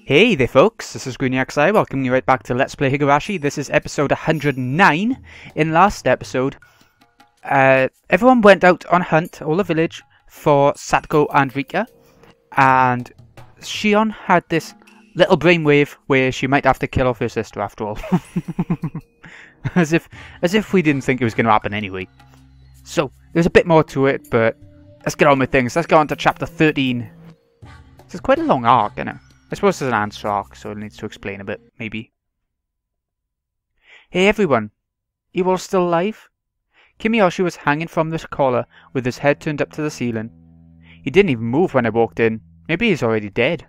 Hey there folks, this is Greenyxi, welcoming you right back to Let's Play Higurashi. This is episode 109. In last episode, everyone went out on a hunt, all the village, for Satoko and Rika. And Shion had this little brainwave where she might have to kill off her sister after all. as if we didn't think it was going to happen anyway. So, there's a bit more to it, but let's get on with things. Let's go on to chapter 13. This is quite a long arc, isn't it? I suppose it's an answer arc, so it needs to explain a bit, maybe. Hey everyone! You all still alive? Kimiyoshi was hanging from the collar with his head turned up to the ceiling. He didn't even move when I walked in. Maybe he's already dead.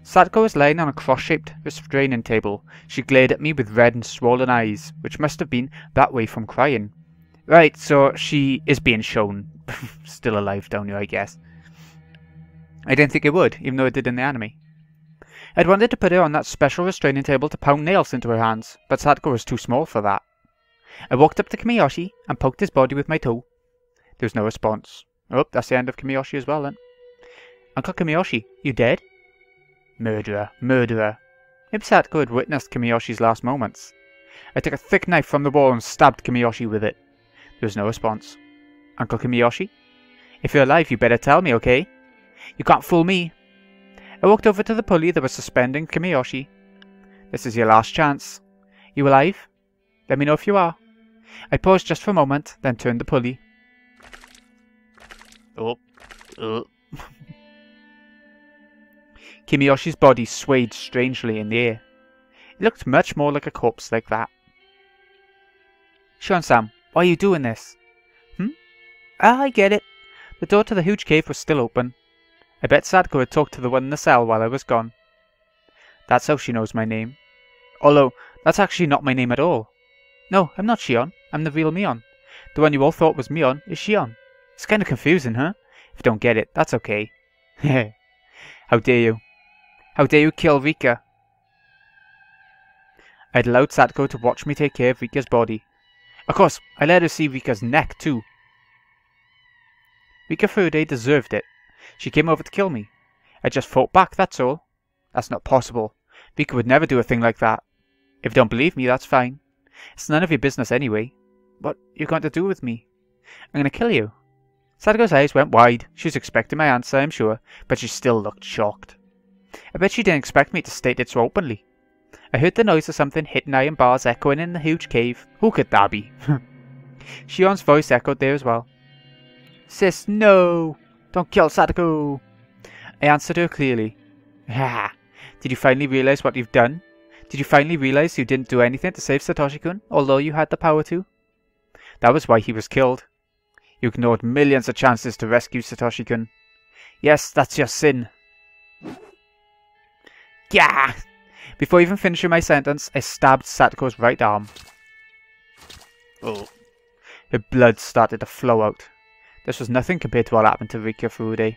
Satoko was lying on a cross-shaped restraining table. She glared at me with red and swollen eyes, which must have been that way from crying. Right, so she is being shown still alive down here, I guess. I didn't think it would, even though it did in the anime. I'd wanted to put her on that special restraining table to pound nails into her hands, but Satoko was too small for that. I walked up to Kimiyoshi and poked his body with my toe. There was no response. Oh, that's the end of Kimiyoshi as well then. Uncle Kimiyoshi, you dead? Murderer, murderer. Maybe Satoko had witnessed Kimiyoshi's last moments. I took a thick knife from the wall and stabbed Kimiyoshi with it. There was no response. Uncle Kimiyoshi? If you're alive, you better tell me, okay? You can't fool me. I walked over to the pulley that was suspending Kimiyoshi. This is your last chance. You alive? Let me know if you are. I paused just for a moment, then turned the pulley. Kimiyoshi's body swayed strangely in the air. It looked much more like a corpse like that. Shion-san, why are you doing this? I get it. The door to the huge cave was still open. I bet Satoko had talked to the one in the cell while I was gone. That's how she knows my name. Although, that's actually not my name at all. No, I'm not Shion. I'm the real Mion. The one you all thought was Mion is Shion. It's kind of confusing, huh? If you don't get it, that's okay. How dare you? How dare you kill Rika? I'd allowed Satoko to watch me take care of Rika's body. Of course, I let her see Rika's neck too. Rika Furude deserved it. She came over to kill me. I just fought back, that's all. That's not possible. Rika would never do a thing like that. If you don't believe me, that's fine. It's none of your business anyway. What are you going to do with me? I'm going to kill you. Satoko's eyes went wide. She was expecting my answer, I'm sure, but she still looked shocked. I bet she didn't expect me to state it so openly. I heard the noise of something hitting iron bars echoing in the huge cave. Who could that be? Shion's voice echoed there as well. Sis, no! Don't kill Satoko! I answered her clearly. Ha! Did you finally realize what you've done? Did you finally realize you didn't do anything to save Satoshi-kun, although you had the power to? That was why he was killed. You ignored millions of chances to rescue Satoshi-kun. Yes, that's your sin. Gah! Before even finishing my sentence, I stabbed Satoko's right arm. Oh. Her blood started to flow out. This was nothing compared to what happened to Rika Furude.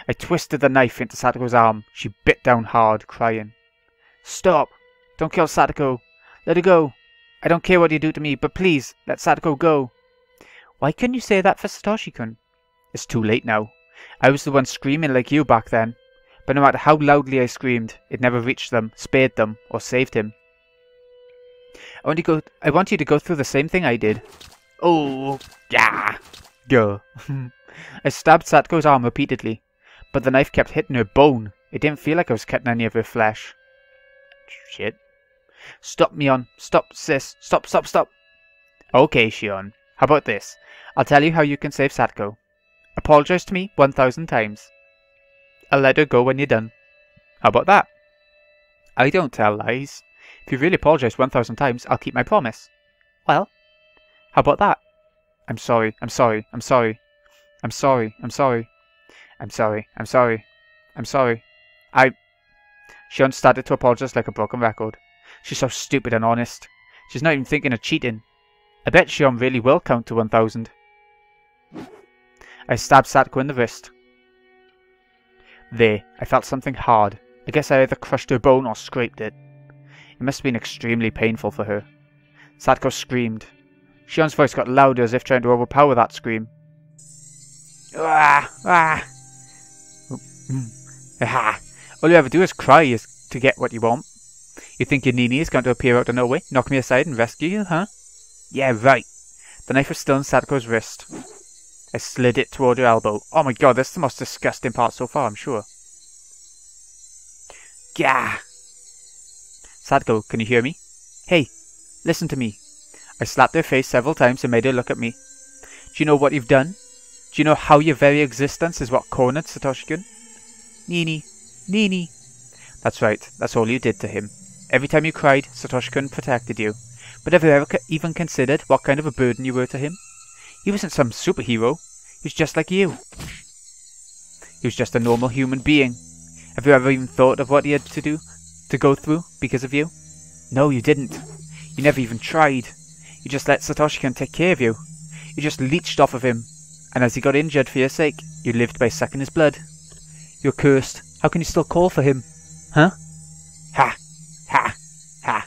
I twisted the knife into Satoko's arm. She bit down hard, crying. Stop! Don't kill Satoko! Let her go! I don't care what you do to me, but please, let Satoko go! Why couldn't you say that for Satoshi-kun? It's too late now. I was the one screaming like you back then. But no matter how loudly I screamed, it never reached them, spared them, or saved him. I want you to go through the same thing I did. Oh, yeah! Go. I stabbed Satoko's arm repeatedly, but the knife kept hitting her bone. It didn't feel like I was cutting any of her flesh. Shit. Stop, Mion. Stop, sis. Stop, stop, stop. Okay, Shion. How about this? I'll tell you how you can save Satoko. Apologize to me 1,000 times. I'll let her go when you're done. How about that? I don't tell lies. If you really apologize 1,000 times, I'll keep my promise. Well, how about that? I'm sorry, I'm sorry, I'm sorry. I'm sorry, I'm sorry. I'm sorry, I'm sorry. I'm sorry. Shion started to apologize like a broken record. She's so stupid and honest. She's not even thinking of cheating. I bet Shion really will count to 1,000. I stabbed Satoko in the wrist. There, I felt something hard. I guess I either crushed her bone or scraped it. It must have been extremely painful for her. Satoko screamed. Shion's voice got louder as if trying to overpower that scream. Ah! Ah! Ah! All you ever do is cry. to get what you want. You think your Nini is going to appear out of nowhere, knock me aside and rescue you, huh? Yeah, right. The knife was still in Satoko's wrist. I slid it toward her elbow. Oh my god, this is the most disgusting part so far, I'm sure. Gah! Satoko, can you hear me? Hey, listen to me. I slapped her face several times and made her look at me. Do you know what you've done? Do you know how your very existence is what cornered Satoshi-kun? Nini, Nini. That's right, that's all you did to him. Every time you cried, Satoshi-kun protected you. But have you ever even considered what kind of a burden you were to him? He wasn't some superhero. He was just like you. He was just a normal human being. Have you ever even thought of what he had to go through because of you? No, you didn't. You never even tried. You just let Satoshi-kun take care of you. You just leeched off of him. And as he got injured for your sake, you lived by sucking his blood. You're cursed. How can you still call for him? Huh? Ha! Ha! Ha!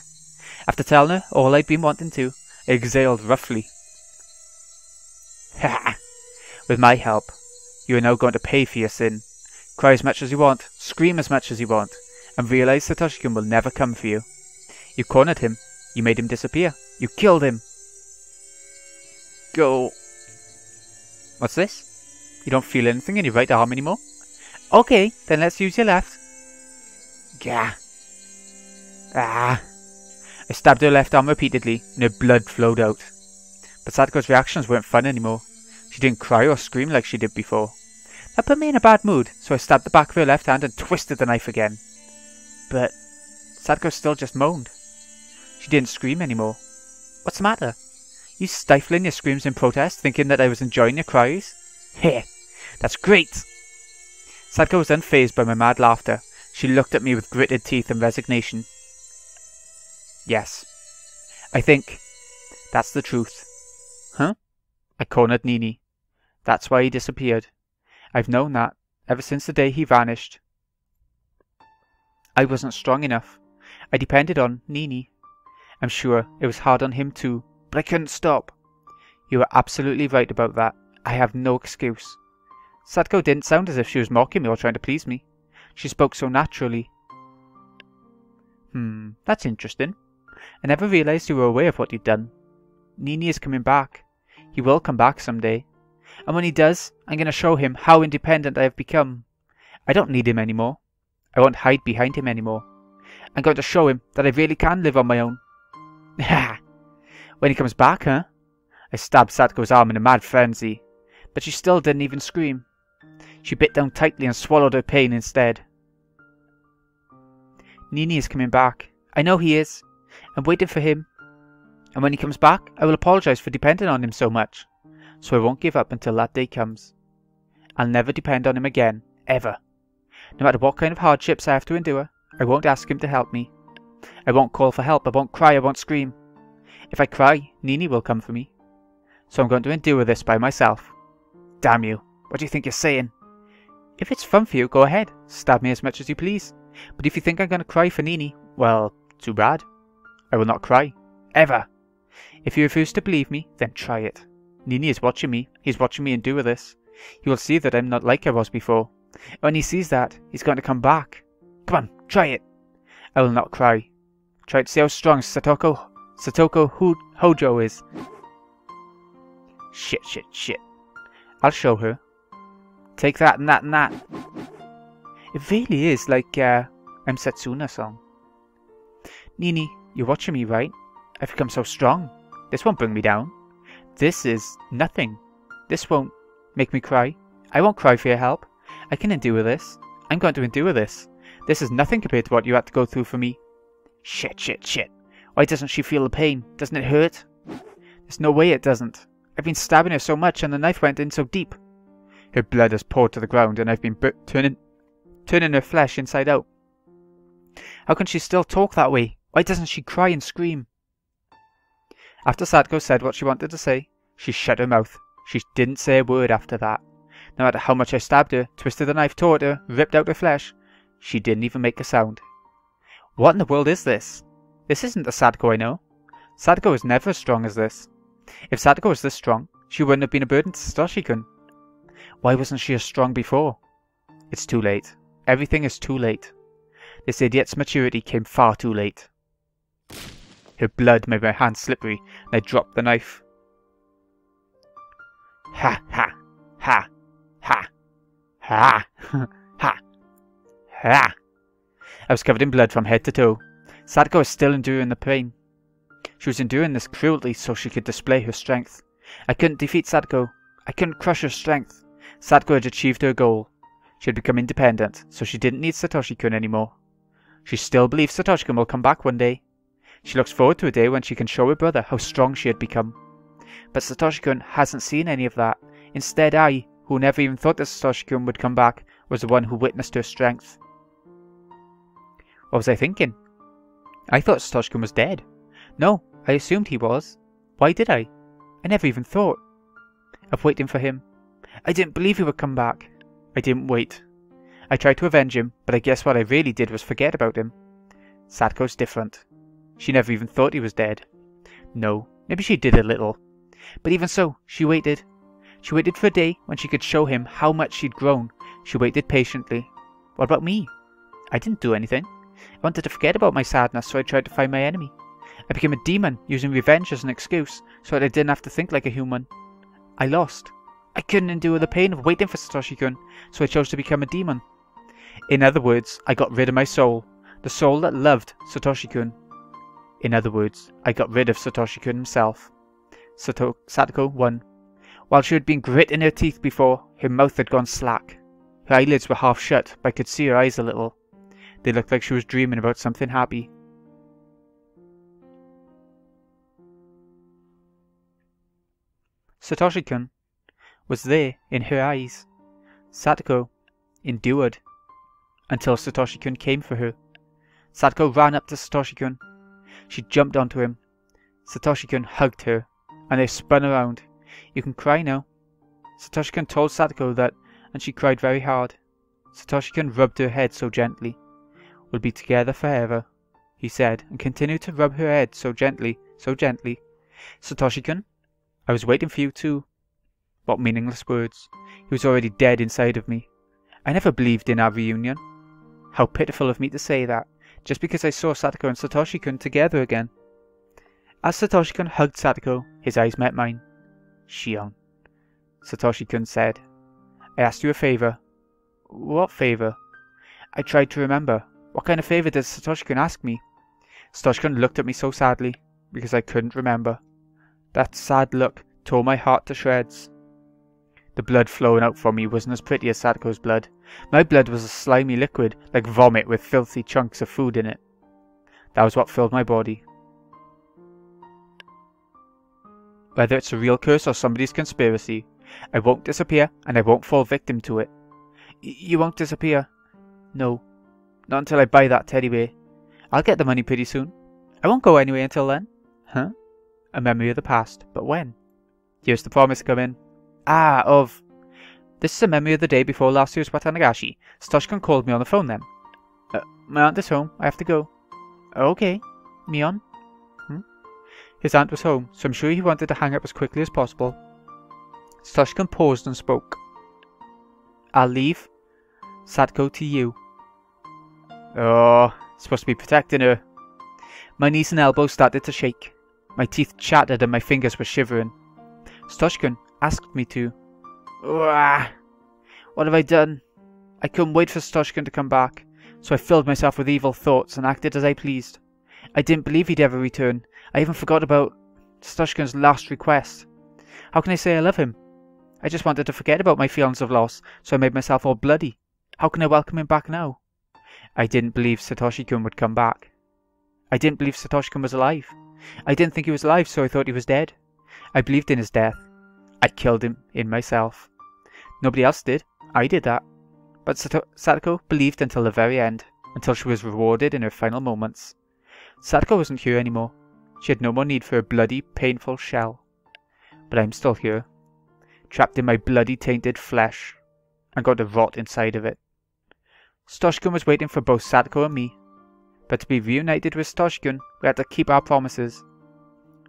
After telling her all I'd been wanting to, I exhaled roughly. Ha! With my help, you are now going to pay for your sin. Cry as much as you want, scream as much as you want, and realize Satoshi-kun will never come for you. You cornered him, you made him disappear, you killed him. Go. What's this? You don't feel anything in your right arm anymore? Okay, then let's use your left. Gah. Ah. I stabbed her left arm repeatedly, and her blood flowed out. But Satoko's reactions weren't fun anymore. She didn't cry or scream like she did before. That put me in a bad mood, so I stabbed the back of her left hand and twisted the knife again. But Satoko still just moaned. She didn't scream anymore. What's the matter? You stifling your screams in protest, thinking that I was enjoying your cries? Heh, that's great! Satoko was unfazed by my mad laughter. She looked at me with gritted teeth and resignation. Yes, I think that's the truth. Huh? I cornered Nini. That's why he disappeared. I've known that ever since the day he vanished. I wasn't strong enough. I depended on Nini. I'm sure it was hard on him too, but I couldn't stop. You are absolutely right about that. I have no excuse. Satoko didn't sound as if she was mocking me or trying to please me. She spoke so naturally. That's interesting. I never realized you were aware of what you'd done. Nini is coming back. He will come back someday. And when he does, I'm going to show him how independent I have become. I don't need him anymore. I won't hide behind him anymore. I'm going to show him that I really can live on my own. Ha! When he comes back, huh? I stabbed Satoko's arm in a mad frenzy, but she still didn't even scream. She bit down tightly and swallowed her pain instead. Nini is coming back. I know he is. I'm waiting for him. And when he comes back, I will apologize for depending on him so much. So I won't give up until that day comes. I'll never depend on him again, ever. No matter what kind of hardships I have to endure, I won't ask him to help me. I won't call for help, I won't cry, I won't scream. If I cry, Nini will come for me. So I'm going to endure this by myself. Damn you, what do you think you're saying? If it's fun for you, go ahead, stab me as much as you please. But if you think I'm going to cry for Nini, well, too bad. I will not cry, ever. If you refuse to believe me, then try it. Nini is watching me, he's watching me endure this. He will see that I'm not like I was before. When he sees that, he's going to come back. Come on, try it. I will not cry. Try to see how strong Satoko Hojo is. Shit. I'll show her. Take that and that and that. It really is like I'm Setsuna song. Nini, you're watching me, right? I've become so strong. This won't bring me down. This is nothing. This won't make me cry. I won't cry for your help. I can endure this. I'm going to endure this. This is nothing compared to what you had to go through for me. Shit. Why doesn't she feel the pain? Doesn't it hurt? There's no way it doesn't. I've been stabbing her so much and the knife went in so deep. Her blood has poured to the ground and I've been turning her flesh inside out. How can she still talk that way? Why doesn't she cry and scream? After Satoko said what she wanted to say, she shut her mouth. She didn't say a word after that. No matter how much I stabbed her, twisted the knife toward her, ripped out her flesh, she didn't even make a sound. What in the world is this? This isn't the Satoko I know. Satoko is never as strong as this. If Satoko was this strong, she wouldn't have been a burden to Satoshi-kun. Why wasn't she as strong before? It's too late. Everything is too late. This idiot's maturity came far too late. Her blood made my hands slippery, and I dropped the knife. Ha ha ha ha ha ha ha. I was covered in blood from head to toe. Satoko was still enduring the pain. She was enduring this cruelty so she could display her strength. I couldn't defeat Satoko. I couldn't crush her strength. Satoko had achieved her goal. She had become independent, so she didn't need Satoshi-kun anymore. She still believes Satoshi-kun will come back one day. She looks forward to a day when she can show her brother how strong she had become. But Satoshi-kun hasn't seen any of that. Instead, I, who never even thought that Satoshi-kun would come back, was the one who witnessed her strength. What was I thinking? I thought Satoshi-kun was dead. No, I assumed he was. Why did I? I never even thought of waiting for him. I didn't believe he would come back. I didn't wait. I tried to avenge him, but I guess what I really did was forget about him. Satoko's different. She never even thought he was dead. No, maybe she did a little. But even so, she waited. She waited for a day when she could show him how much she'd grown. She waited patiently. What about me? I didn't do anything. I wanted to forget about my sadness, so I tried to find my enemy. I became a demon, using revenge as an excuse, so that I didn't have to think like a human. I lost. I couldn't endure the pain of waiting for Satoshi-kun, so I chose to become a demon. In other words, I got rid of my soul, the soul that loved Satoshi-kun. In other words, I got rid of Satoshi-kun himself. Satoko won. While she had been gritting her teeth before, her mouth had gone slack. Her eyelids were half shut, but I could see her eyes a little. They looked like she was dreaming about something happy. Satoshi-kun was there in her eyes. Satoko endured until Satoshi-kun came for her. Satoko ran up to Satoshi-kun. She jumped onto him. Satoshi-kun hugged her, and they spun around. You can cry now. Satoshi-kun told Satoko that, and she cried very hard. Satoshi-kun rubbed her head so gently. We'll be together forever, he said, and continued to rub her head so gently, so gently. Satoshi-kun, I was waiting for you too. What meaningless words. He was already dead inside of me. I never believed in our reunion. How pitiful of me to say that, just because I saw Satoko and Satoshi-kun together again. As Satoshi-kun hugged Satoko, his eyes met mine. Shion, Satoshi-kun said. I asked you a favor. What favor? I tried to remember. What kind of favor did Satoshi-kun ask me? Satoshi-kun looked at me so sadly, because I couldn't remember. That sad look tore my heart to shreds. The blood flowing out from me wasn't as pretty as Satoko's blood. My blood was a slimy liquid, like vomit with filthy chunks of food in it. That was what filled my body. Whether it's a real curse or somebody's conspiracy, I won't disappear and I won't fall victim to it. You won't disappear? No. Not until I buy that teddy bear. I'll get the money pretty soon. I won't go anyway until then. Huh? A memory of the past, but when? Here's the promise coming. This is a memory of the day before last year's Watanagashi. Satoshi-kun called me on the phone then. My aunt is home. I have to go. Okay. Mion? His aunt was home, so I'm sure he wanted to hang up as quickly as possible. Satoshi-kun paused and spoke. I'll leave Satoko to you. Oh, supposed to be protecting her. My knees and elbows started to shake. My teeth chattered and my fingers were shivering. Satoshi-kun asked me to. What have I done? I couldn't wait for Satoshi-kun to come back, so I filled myself with evil thoughts and acted as I pleased. I didn't believe he'd ever return. I even forgot about Satoshi-kun's last request. How can I say I love him? I just wanted to forget about my feelings of loss, so I made myself all bloody. How can I welcome him back now? I didn't believe Satoshi-kun would come back. I didn't believe Satoshi-kun was alive. I didn't think he was alive, so I thought he was dead. I believed in his death. I killed him in myself. Nobody else did. I did that. But Satoko believed until the very end, until she was rewarded in her final moments. Satoko wasn't here anymore. She had no more need for a bloody, painful shell. But I'm still here, trapped in my bloody, tainted flesh, and got to rot inside of it. Satoshi-kun was waiting for both Satoko and me, but to be reunited with Satoshi-kun, we had to keep our promises.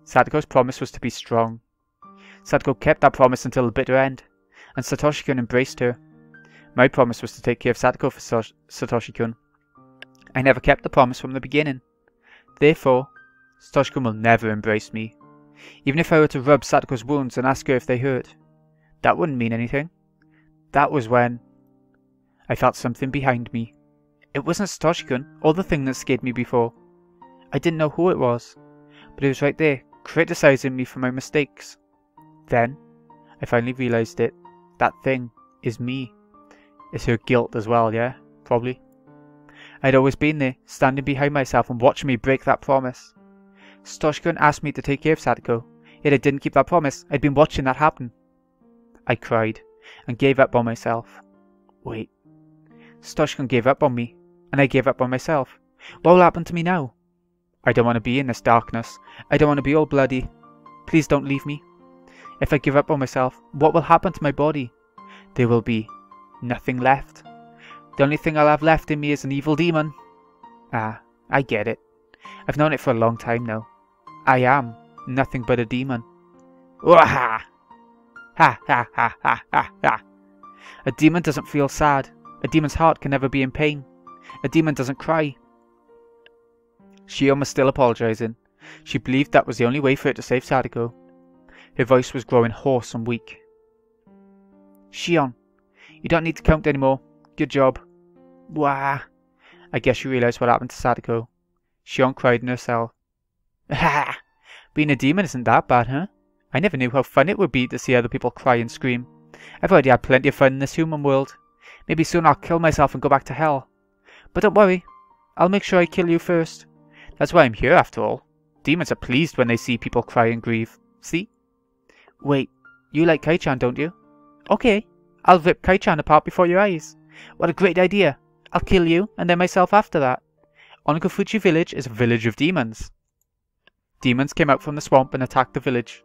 Satoko's promise was to be strong. Satoko kept that promise until the bitter end, and Satoshi-kun embraced her. My promise was to take care of Satoko for Satoshi-kun. I never kept the promise from the beginning. Therefore, Satoshi-kun will never embrace me. Even if I were to rub Satoko's wounds and ask her if they hurt, that wouldn't mean anything. That was when I felt something behind me. It wasn't Satoshi-kun or the thing that scared me before. I didn't know who it was, but it was right there, criticizing me for my mistakes. Then, I finally realized it. That thing is me. It's her guilt as well, yeah? Probably. I'd always been there, standing behind myself and watching me break that promise. Satoshi-kun asked me to take care of Satoko, yet I didn't keep that promise. I'd been watching that happen. I cried, and gave up on myself. Wait. Satoshi-kun gave up on me, and I gave up on myself. What will happen to me now? I don't want to be in this darkness. I don't want to be all bloody. Please don't leave me. If I give up on myself, what will happen to my body? There will be nothing left. The only thing I'll have left in me is an evil demon. Ah, I get it. I've known it for a long time now. I am nothing but a demon. Waha! Ha ha ha ha ha ha! A demon doesn't feel sad. A demon's heart can never be in pain. A demon doesn't cry. Shion was still apologizing. She believed that was the only way for her to save Satoko. Her voice was growing hoarse and weak. Shion, you don't need to count anymore. Good job. Wah! I guess you realized what happened to Satoko. Shion cried in her cell. Ha! Being a demon isn't that bad, huh? I never knew how fun it would be to see other people cry and scream. I've already had plenty of fun in this human world. Maybe soon I'll kill myself and go back to hell. But don't worry. I'll make sure I kill you first. That's why I'm here after all. Demons are pleased when they see people cry and grieve. See? Wait, you like Keiichi, don't you? Okay, I'll rip Keiichi apart before your eyes. What a great idea. I'll kill you, and then myself after that. Onagafuchi village is a village of demons. Demons came out from the swamp and attacked the village.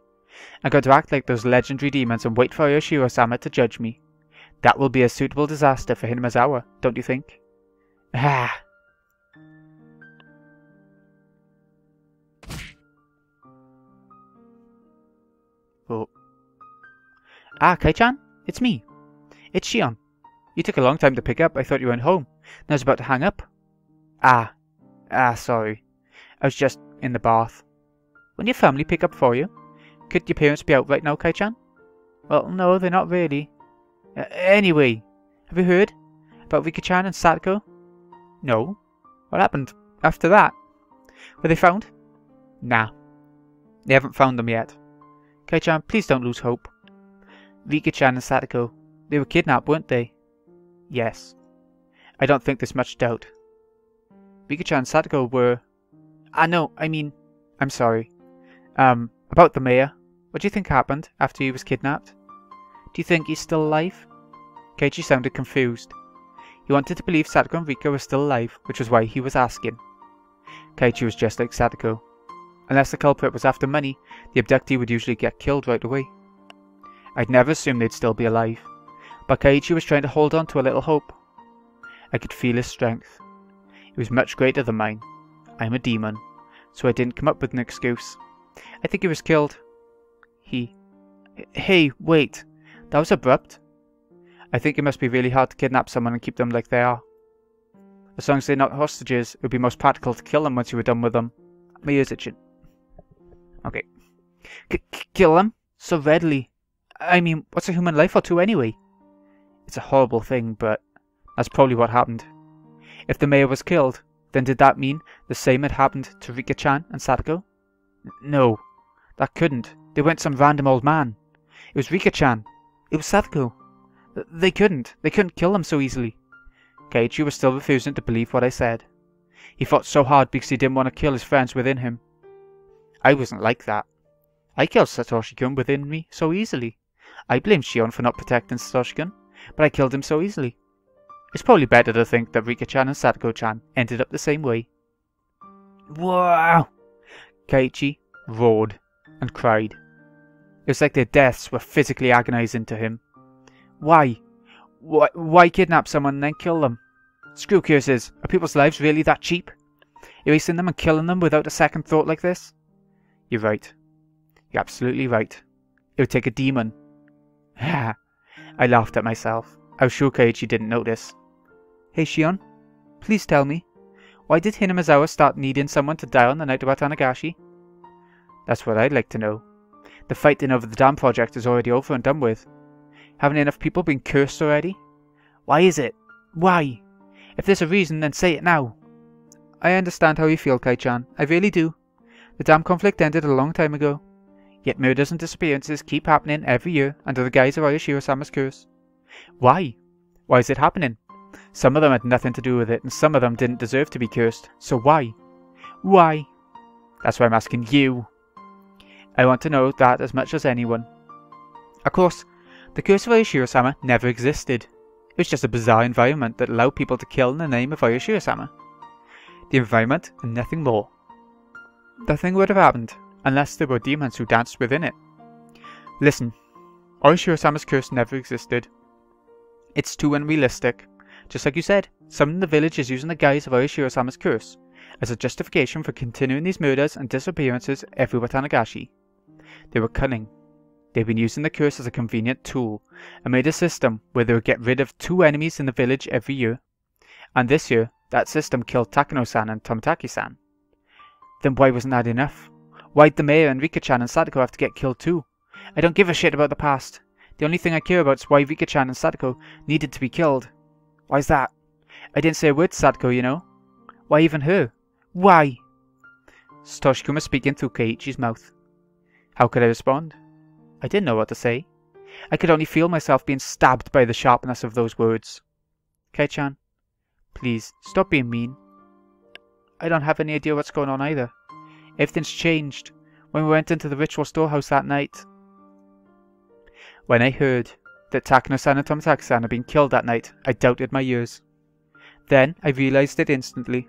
I'm going to act like those legendary demons and wait for Yoshiro-sama to judge me. That will be a suitable disaster for Hinamazawa, don't you think? Ah. Oh. Ah, Keiichi, it's me. It's Shion. You took a long time to pick up. I thought you weren't home. And I was about to hang up. Sorry. I was just in the bath. Wouldn't your family pick up for you? Could your parents be out right now, Keiichi? Well, no, they're not really. Anyway, have you heard about Rika-chan and Satoko? No. What happened after that? Were they found? Nah. They haven't found them yet. Keiichi, please don't lose hope. Rika-chan and Satoko, they were kidnapped, weren't they? Yes. I don't think there's much doubt. Rika-chan and Satoko were... no, I'm sorry. About the mayor. What do you think happened after he was kidnapped? Do you think he's still alive? Keiichi sounded confused. He wanted to believe Satoko and Rika were still alive, which was why he was asking. Keiichi was just like Satoko. Unless the culprit was after money, the abductee would usually get killed right away. I'd never assumed they'd still be alive, but Keiichi was trying to hold on to a little hope. I could feel his strength. It was much greater than mine. I'm a demon, so I didn't come up with an excuse. I think he was killed. Hey, wait. That was abrupt. I think it must be really hard to kidnap someone and keep them like they are. As long as they're not hostages, it would be most practical to kill them once you were done with them. My ears itching. Okay. Kill them? So readily? What's a human life or two anyway? It's a horrible thing, but that's probably what happened. If the mayor was killed, then did that mean the same had happened to Rika-chan and Satoko? No, that couldn't. They weren't some random old man. It was Rika-chan. It was Satoko. They couldn't kill them so easily. Keiichi was still refusing to believe what I said. He fought so hard because he didn't want to kill his friends within him. I wasn't like that. I killed Satoshi-kun within me so easily. I blame Shion for not protecting Satoshi-kun, but I killed him so easily. It's probably better to think that Rika-chan and Satoko-chan ended up the same way. Wow! Keiichi roared and cried. It was like their deaths were physically agonizing to him. Why? Why kidnap someone and then kill them? Screw curses. Are people's lives really that cheap? Erasing them and killing them without a second thought like this? You're right. You're absolutely right. It would take a demon. I laughed at myself. I was sure Keiichi didn't notice. Hey Shion, please tell me, Why did Hinamizawa start needing someone to die on the night of Watanagashi? That's what I'd like to know. The fighting over the dam project is already over and done with. Haven't enough people been cursed already? Why is it? Why? If there's a reason, then say it now. I understand how you feel, Kai-chan. I really do. The dam conflict ended a long time ago. Yet murders and disappearances keep happening every year under the guise of Ayashiro-sama's curse. Why? Why is it happening? Some of them had nothing to do with it, and some of them didn't deserve to be cursed. So why? Why? That's why I'm asking you. I want to know that as much as anyone. Of course, the curse of Ayashiro-sama never existed. It was just a bizarre environment that allowed people to kill in the name of Ayashiro-sama. The environment and nothing more. Nothing would have happened unless there were demons who danced within it. Listen, Ayashiro-sama's curse never existed. It's too unrealistic. Just like you said, someone in the village is using the guise of Ayashiro-sama's curse as a justification for continuing these murders and disappearances every Watanagashi. They were cunning. They've been using the curse as a convenient tool and made a system where they would get rid of 2 enemies in the village every year. And this year, that system killed Takano-san and Tomitaki-san. Then why wasn't that enough? Why'd the mayor and Rika-chan and Satoko have to get killed too? I don't give a shit about the past. The only thing I care about is why Rika-chan and Satoko needed to be killed. Why's that? I didn't say a word to Satoko, you know. Why even her? Why? Satoshi-kun was speaking through Keiichi's mouth. How could I respond? I didn't know what to say. I could only feel myself being stabbed by the sharpness of those words. Kei-chan, please, stop being mean. I don't have any idea what's going on either. Everything's changed. When we went into the ritual storehouse that night. When I heard that Takano-san and Tomitaki-san had been killed that night, I doubted my ears. Then I realised it instantly.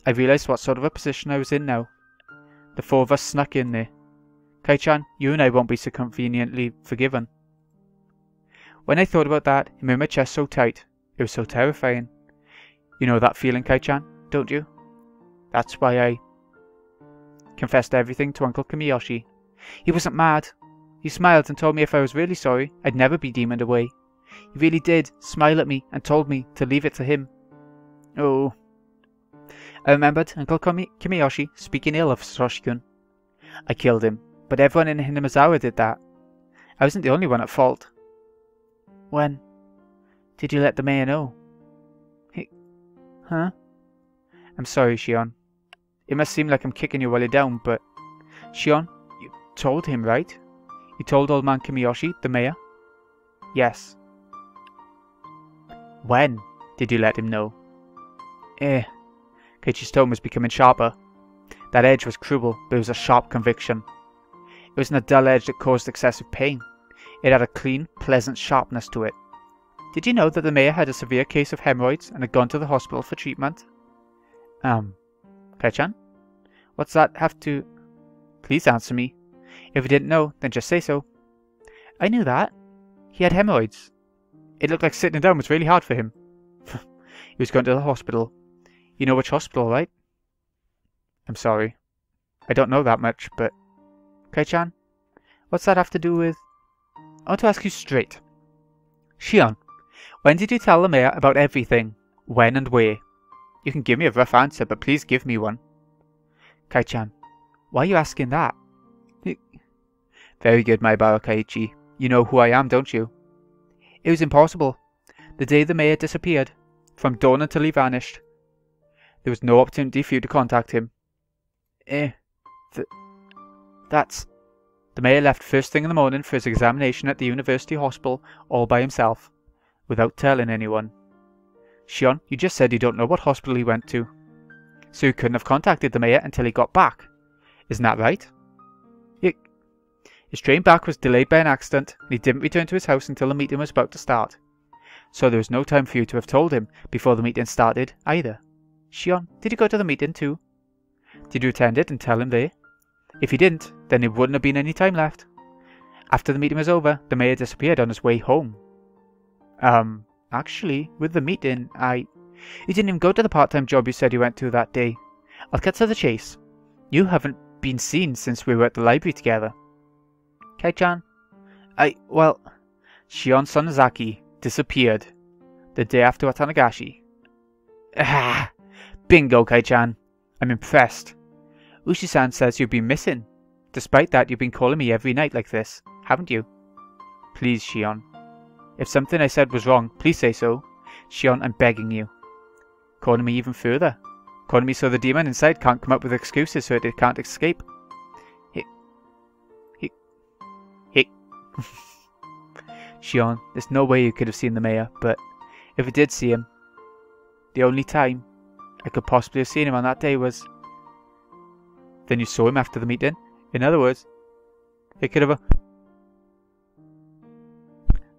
I realised what sort of a position I was in now. The 4 of us snuck in there. Kai-chan, you and I won't be so conveniently forgiven. When I thought about that, it made my chest so tight. It was so terrifying. You know that feeling, Kai-chan, don't you? That's why I confessed everything to Uncle Kamiyoshi. He wasn't mad. He smiled and told me if I was really sorry, I'd never be demoned away. He really did smile at me and told me to leave it to him. Oh. I remembered Uncle Kamiyoshi speaking ill of Satoshi-kun. I killed him, but everyone in Hinamizawa did that. I wasn't the only one at fault. When did you let the mayor know? Huh? I'm sorry, Shion. It must seem like I'm kicking you while you're down, but... Shion, you told him, right? You told old man Kamiyoshi, the mayor? Yes. When did you let him know? Keiichi's tone was becoming sharper. That edge was cruel, but it was a sharp conviction. It wasn't a dull edge that caused excessive pain. It had a clean, pleasant sharpness to it. Did you know that the mayor had a severe case of hemorrhoids and had gone to the hospital for treatment? Kai-chan? What's that have to... Please answer me. If you didn't know, then just say so. I knew that. He had hemorrhoids. It looked like sitting down was really hard for him. He was going to the hospital. You know which hospital, right? I'm sorry. I don't know that much, but... Kai-chan? What's that have to do with... I want to ask you straight. Shion, when did you tell the mayor about everything? When and where? You can give me a rough answer, but please give me one. Kai-chan, why are you asking that? Very good, Maibara Keiichi. You know who I am, don't you? It was impossible. The day the mayor disappeared, from dawn until he vanished, there was no opportunity for you to contact him. That's... The mayor left first thing in the morning for his examination at the university hospital all by himself, without telling anyone. Shion, you just said you don't know what hospital he went to. So you couldn't have contacted the mayor until he got back. Isn't that right? His train back was delayed by an accident, and he didn't return to his house until the meeting was about to start. So there was no time for you to have told him before the meeting started, either. Shion, did you go to the meeting too? Did you attend it and tell him there? If you didn't, then there wouldn't have been any time left. After the meeting was over, the mayor disappeared on his way home. Actually, with the meeting, You didn't even go to the part-time job you said you went to that day. I'll cut to the chase. You haven't been seen since we were at the library together. Kai-chan? Shion Sonozaki disappeared the day after Watanagashi. Bingo, Kei-chan. I'm impressed. Ushi-san says you've been missing. Despite that, you've been calling me every night like this, haven't you? Please, Shion. If something I said was wrong, please say so. Shion, I'm begging you. Calling me even further. Calling me so the demon inside can't come up with excuses so it can't escape. Shion, there's no way you could have seen the mayor, but if I did see him, the only time I could possibly have seen him on that day was... Then you saw him after the meeting? In other words, it could have...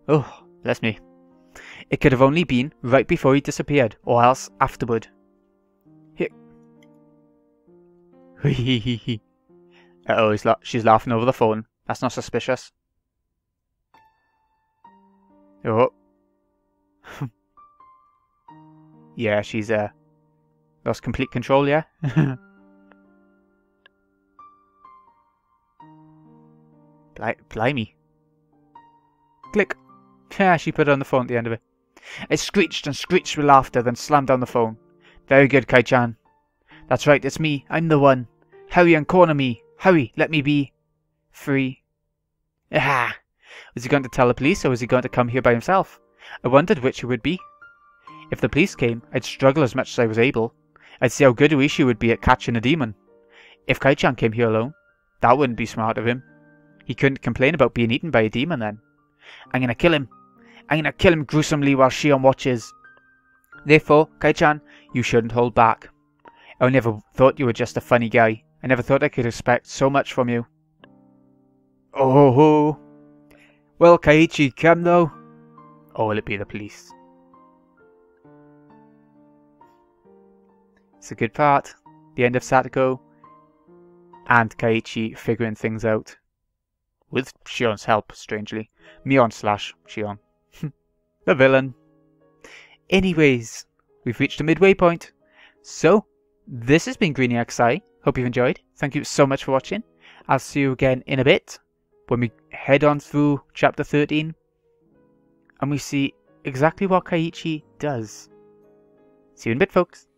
Oh, bless me. It could have only been right before he disappeared, or else afterward. Uh-oh, she's laughing over the phone. That's not suspicious. Oh. Yeah, she's lost complete control, yeah? Blimey. Click. Yeah, she put it on the phone at the end of it. It screeched and screeched with laughter, then slammed down the phone. Very good, Kei-chan. That's right, it's me. I'm the one. Hurry and corner me. Hurry, let me be free. Ah! Was he going to tell the police, or was he going to come here by himself? I wondered which it would be. If the police came, I'd struggle as much as I was able. I'd see how good Uishi would be at catching a demon. If Kei-chan came here alone, that wouldn't be smart of him. He couldn't complain about being eaten by a demon then. I'm gonna kill him. I'm gonna kill him gruesomely while Shion watches. Therefore, Kei-chan, you shouldn't hold back. I never thought you were just a funny guy. I never thought I could expect so much from you. Oh ho! Well, Keiichi, come though. Or will it be the police? It's a good part. The end of Satoko and Keiichi figuring things out. With Shion's help, strangely. Mion/Shion. The villain. Anyways, we've reached a midway point. So, this has been Greeny XI. Hope you've enjoyed. Thank you so much for watching. I'll see you again in a bit when we head on through chapter 13 and we see exactly what Keiichi does. See you in a bit, folks.